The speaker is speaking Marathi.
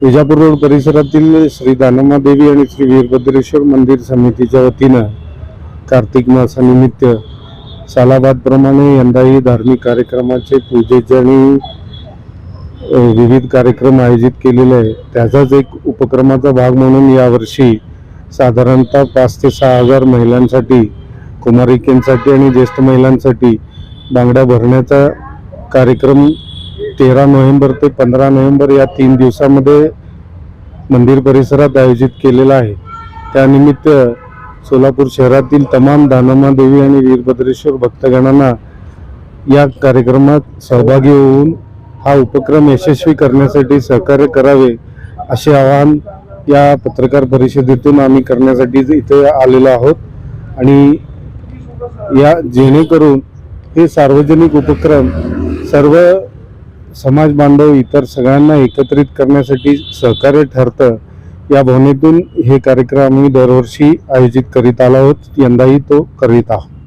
विजापूर रोड परिसरातील श्री दानमादेवी आणि श्री वीरभद्रेश्वर मंदिर समितीच्या वतीनं कार्तिक मासानिमित्त सालाबादप्रमाणे यंदाही धार्मिक कार्यक्रमाचे पूजेचे आणि विविध कार्यक्रम आयोजित केलेले आहे। त्याचाच एक उपक्रमाचा भाग म्हणून यावर्षी साधारणतः 5 ते 6 हजार महिलांसाठी, कुमारिकेंसाठी आणि ज्येष्ठ महिलांसाठी बांगड्या भरण्याचा कार्यक्रम 13 नोव्हेंबर ते 15 नोव्हेंबर या 3 दिवसांमध्ये मंदिर परिसरात आयोजित केलेला आहे। त्यानिमित्त सोलापूर शहरातील तमाम दानमादेवी आणि वीरभद्रेश्वर भक्तगणांना या कार्यक्रमात सहभागी होऊन हा उपक्रम यशस्वी करण्यासाठी सहकार्य करावे असे आवाहन या पत्रकार परिषदेतून आम्ही करण्यासाठी इथे आलेलो आहोत। आणि या जेणेकरून हे सार्वजनिक उपक्रम सर्व समाज बांधव इतर सगळ्यांना एकत्रित करण्यासाठी सहकार्य ठरतं, या भावनेतून हे कार्यक्रम आम्ही दरवर्षी आयोजित करीत आलो आहोत। यंदाही तो करीत आहोत।